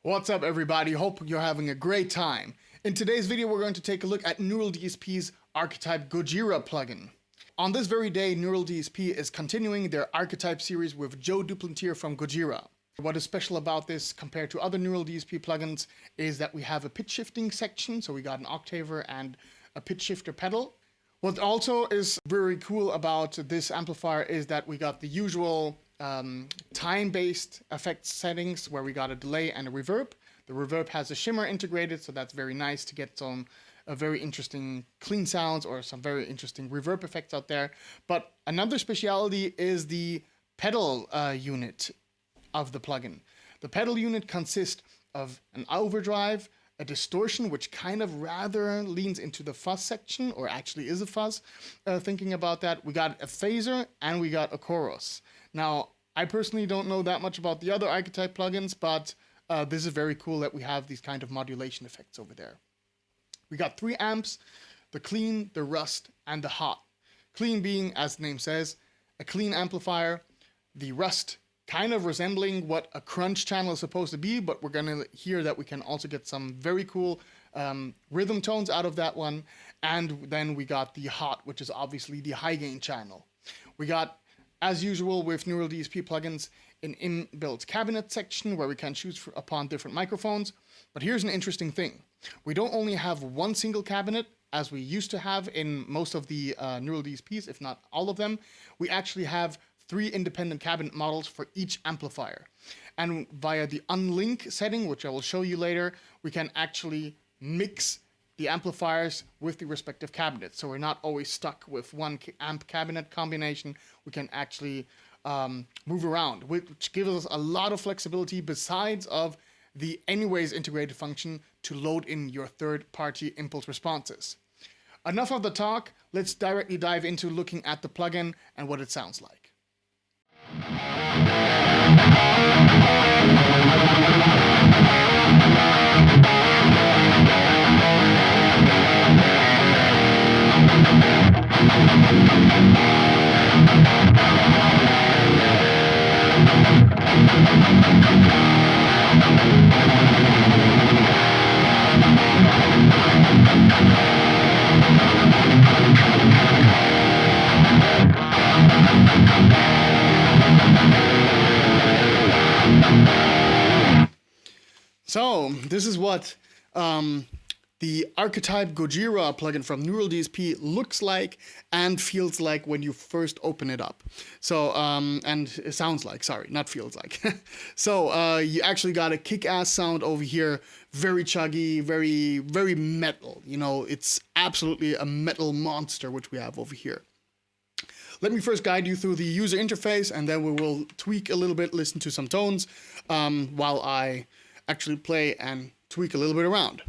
What's up everybody, hope you're having a great time. In today's video we're going to take a look at Neural DSP's Archetype Gojira plugin. On this very day, Neural DSP is continuing their Archetype series with Joe Duplantier from Gojira. What is special about this compared to other Neural DSP plugins is that we have a pitch shifting section, so we got an octaver and a pitch shifter pedal. What also is very cool about this amplifier is that we got the usual time-based effects settings where we got a delay and a reverb. The reverb has a shimmer integrated, so that's very nice to get some very interesting clean sounds or some very interesting reverb effects out there. But another speciality is the pedal unit of the plugin. The pedal unit consists of an overdrive, a distortion, which kind of rather leans into the fuzz section, or actually is a fuzz. Thinking about that, we got a phaser and we got a chorus. Now, I personally don't know that much about the other Archetype plugins, but this is very cool that we have these kind of modulation effects over there. We got 3 amps, the clean, the rust, and the hot. Clean being, as the name says, a clean amplifier. The rust kind of resembling what a crunch channel is supposed to be, but we're going to hear that we can also get some very cool rhythm tones out of that one. And then we got the hot, which is obviously the high gain channel. We got, as usual with Neural DSP plugins, an inbuilt cabinet section where we can choose upon different microphones. But here's an interesting thing. We don't only have one single cabinet, as we used to have in most of the Neural DSPs, if not all of them. We actually have 3 independent cabinet models for each amplifier. And via the Unlink setting, which I will show you later, we can actually mix the amplifiers with the respective cabinets. So we're not always stuck with one amp cabinet combination. We can actually move around, which gives us a lot of flexibility besides of the anyways integrated function to load in your third-party impulse responses. Enough of the talk, let's directly dive into looking at the plugin and what it sounds like. So this is what the Archetype Gojira plugin from Neural DSP looks like and feels like when you first open it up. So, and it sounds like, sorry, not feels like. So you actually got a kick-ass sound over here, very chuggy, very metal. You know, it's absolutely a metal monster, which we have over here. Let me first guide you through the user interface, and then we will tweak a little bit, listen to some tones, while I actually play and tweak a little bit around.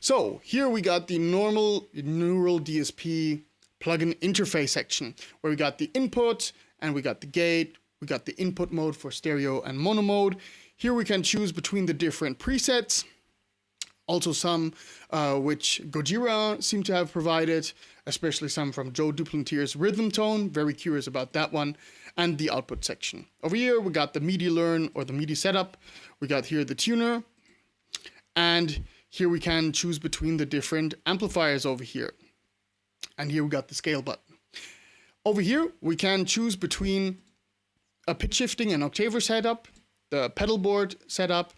So here we got the normal Neural DSP plugin interface section, where we got the input and we got the gate, we got the input mode for stereo and mono mode. Here we can choose between the different presets, also some which Gojira seem to have provided, especially some from Joe Duplantier's rhythm tone, very curious about that one, and the output section. Over here we got the MIDI learn or the MIDI setup, we got here the tuner, and here we can choose between the different amplifiers over here. And here we got the scale button. Over here we can choose between a pitch shifting and octaver setup, the pedal board setup,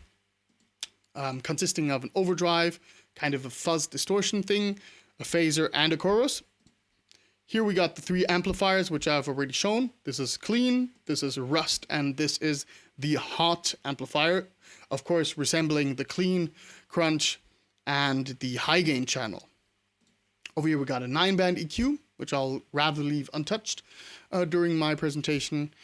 consisting of an overdrive, kind of a fuzz distortion thing, a phaser, and a chorus. Here we got the 3 amplifiers, which I've already shown. This is clean, this is rust, and this is the hot amplifier. Of course, resembling the clean, crunch, and the high gain channel. Over here we got a 9-band EQ, which I'll rather leave untouched during my presentation.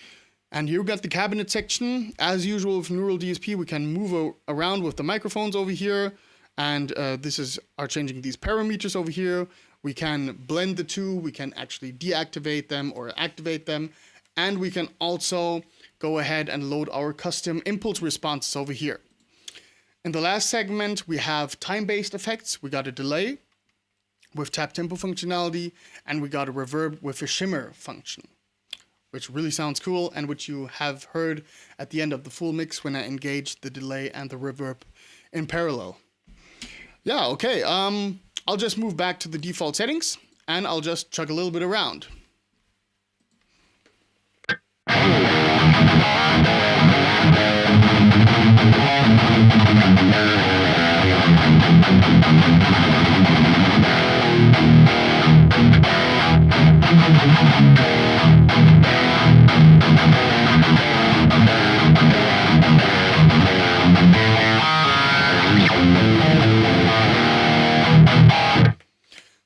And here we got the cabinet section. As usual with Neural DSP, we can move around with the microphones over here. And this are changing these parameters over here. We can blend the two. We can actually deactivate them or activate them. And we can also go ahead and load our custom impulse responses over here. In the last segment, we have time-based effects. We got a delay with tap tempo functionality, and we got a reverb with a shimmer function. which really sounds cool and which you have heard at the end of the full mix when I engaged the delay and the reverb in parallel. Yeah, okay, I'll just move back to the default settings and I'll just chug a little bit around.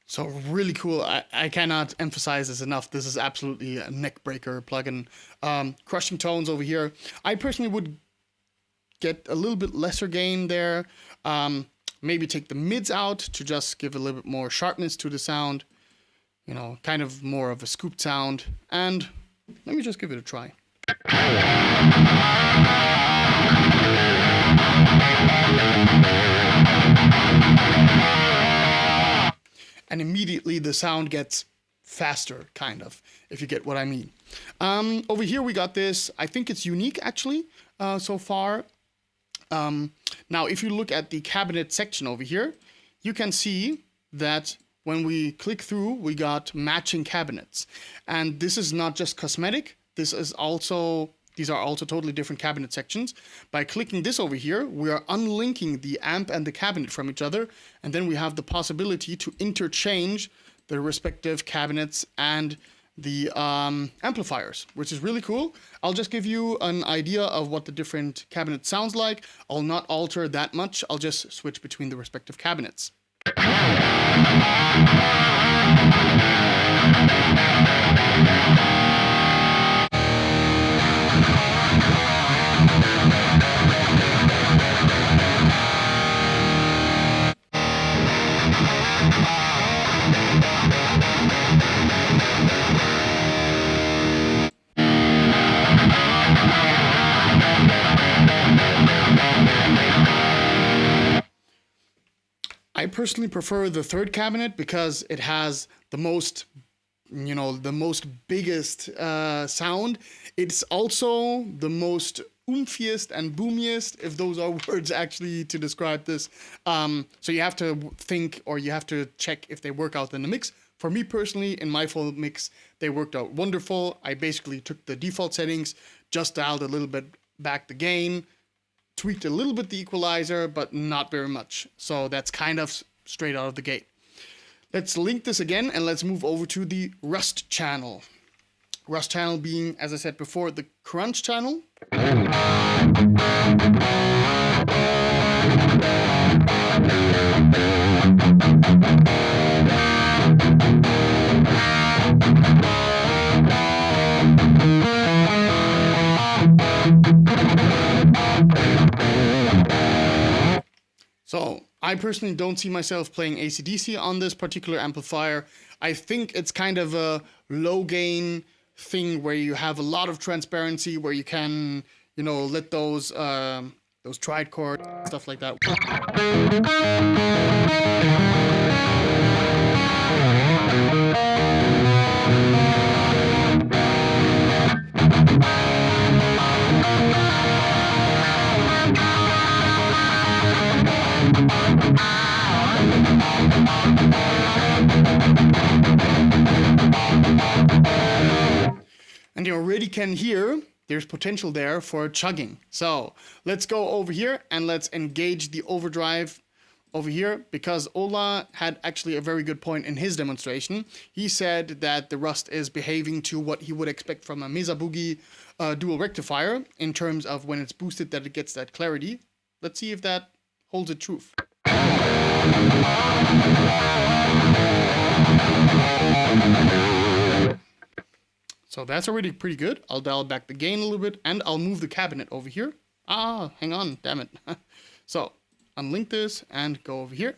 So really cool. I cannot emphasize this enough. This is absolutely a neck breaker plugin. Crushing tones over here. I personally would get a little bit lesser gain there. Maybe take the mids out to just give a little bit more sharpness to the sound. You know, kind of more of a scooped sound. And let me just give it a try. And immediately the sound gets faster, kind of, if you get what I mean. Over here we got this, I think it's unique actually, so far. Now, if you look at the cabinet section over here, you can see that when we click through, we got matching cabinets. And this is not just cosmetic, these are also totally different cabinet sections. By clicking this over here, we are unlinking the amp and the cabinet from each other, and then we have the possibility to interchange the respective cabinets and the amplifiers, which is really cool. I'll just give you an idea of what the different cabinet sounds like. I'll not alter that much. I'll just switch between the respective cabinets. I personally prefer the third cabinet because it has the most, you know, the most biggest sound. It's also the most oomfiest and boomiest, if those are words actually to describe this. So you have to think, or you have to check if they work out in the mix. For me personally, in my full mix, they worked out wonderful. I basically took the default settings, just dialed a little bit back the gain, tweaked a little bit the equalizer, but not very much. So that's kind of straight out of the gate. Let's link this again and let's move over to the Rust channel. Rust channel being, as I said before, the crunch channel. So I personally don't see myself playing AC/DC on this particular amplifier. I think it's kind of a low gain thing where you have a lot of transparency, where you can, you know, let those triad chords, stuff like that. And you already can hear there's potential there for chugging. So let's go over here and let's engage the overdrive over here, because Ola had actually a very good point in his demonstration. He said that the Rust is behaving to what he would expect from a Mesa Boogie dual rectifier in terms of when it's boosted that it gets that clarity. Let's see if that holds a truth. So that's already pretty good. I'll dial back the gain a little bit and I'll move the cabinet over here. Hang on, damn it. So unlink this and go over here.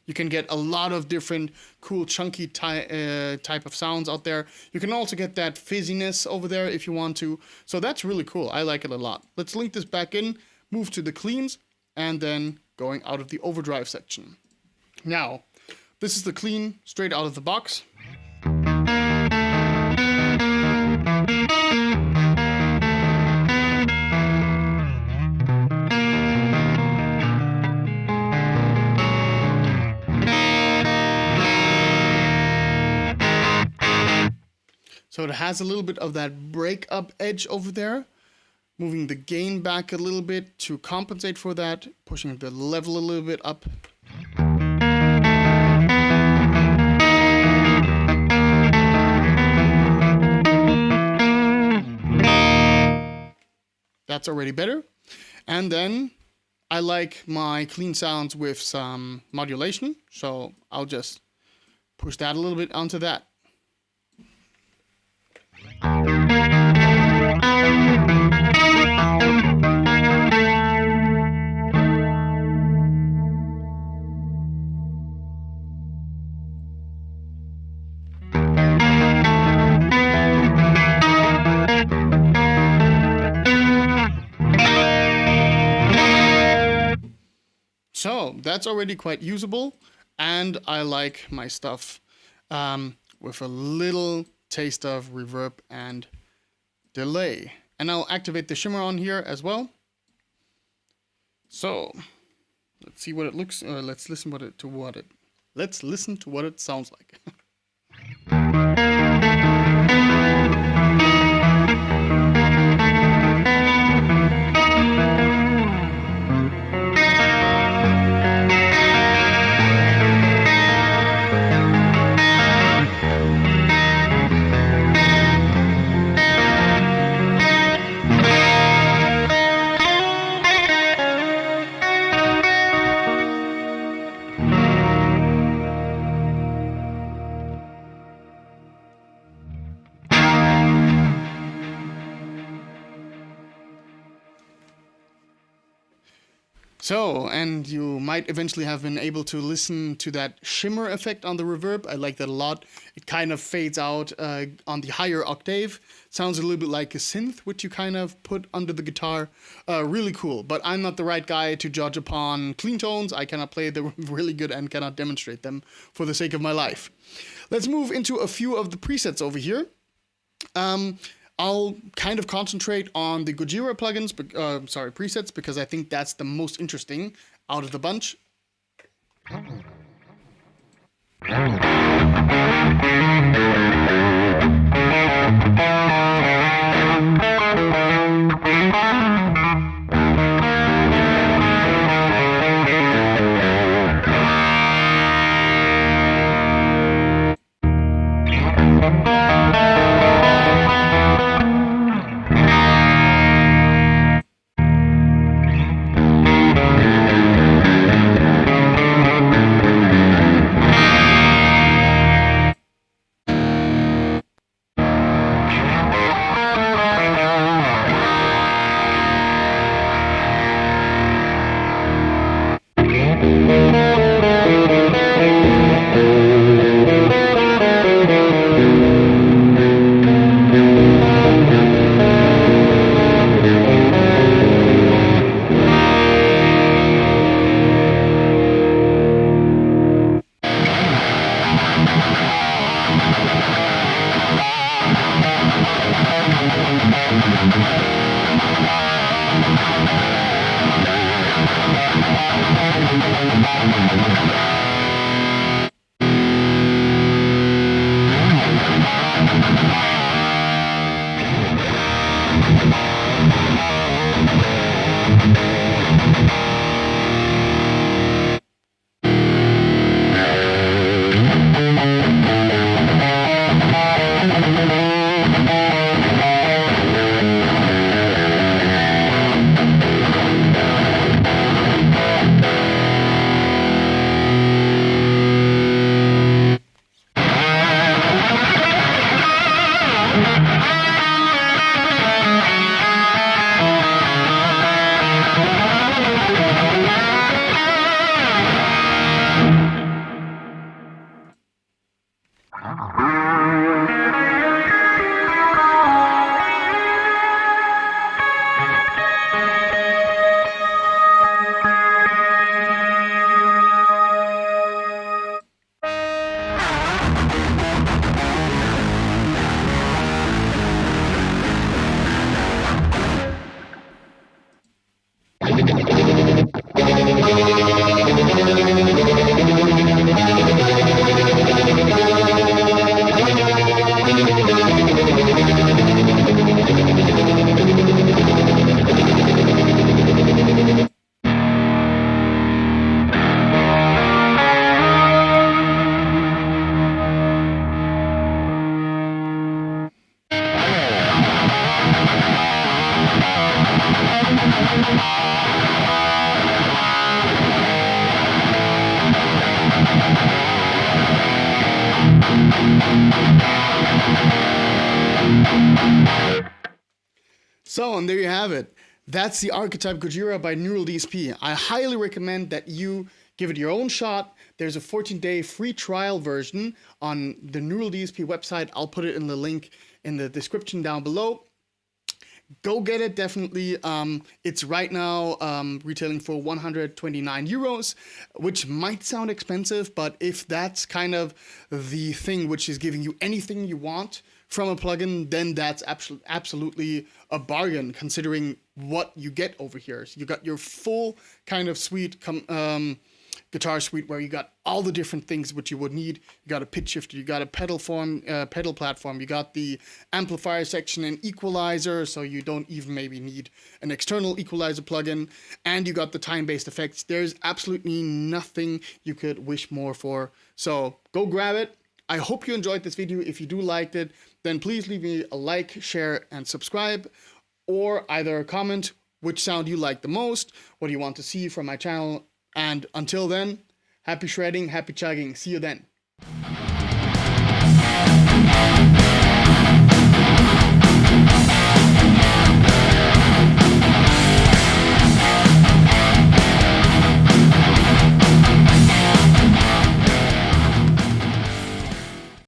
You can get a lot of different cool chunky type of sounds out there. You can also get that fizziness over there if you want to. So that's really cool. I like it a lot. Let's link this back in, move to the cleans, and then going out of the overdrive section. Now, this is the clean straight out of the box. So it has a little bit of that break-up edge over there, moving the gain back a little bit to compensate for that, pushing the level a little bit up. That's already better. And then I like my clean sounds with some modulation, so I'll just push that a little bit onto that. So that's already quite usable, and I like my stuff with a little taste of reverb and delay. And I'll activate the shimmer on here as well. So let's see what it looks. Let's listen to what it sounds like. So, and you might eventually have been able to listen to that shimmer effect on the reverb. I like that a lot. It kind of fades out on the higher octave. Sounds a little bit like a synth, which you kind of put under the guitar. Really cool, but I'm not the right guy to judge upon clean tones. I cannot play them really good and cannot demonstrate them for the sake of my life. Let's move into a few of the presets over here. I'll kind of concentrate on the Gojira plugins, presets, because I think that's the most interesting out of the bunch. So, and there you have it. That's the Archetype Gojira by Neural DSP. I highly recommend that you give it your own shot. There's a 14-day free trial version on the Neural DSP website. I'll put it in the link in the description down below. Go get it, definitely. It's right now retailing for 129 euros, which might sound expensive, but if that's kind of the thing which is giving you anything you want from a plugin, then that's absolutely a bargain, considering what you get over here. So you got your full kind of suite, guitar suite, where you got all the different things which you would need. You got a pitch shifter, you got a pedal platform, you got the amplifier section and equalizer, so you don't even maybe need an external equalizer plugin, and you got the time-based effects. There's absolutely nothing you could wish more for. So go grab it. I hope you enjoyed this video. If you do liked it, then please leave me a like, share, and subscribe, or either comment which sound you like the most, what do you want to see from my channel. And until then, happy shredding, happy chugging. See you then.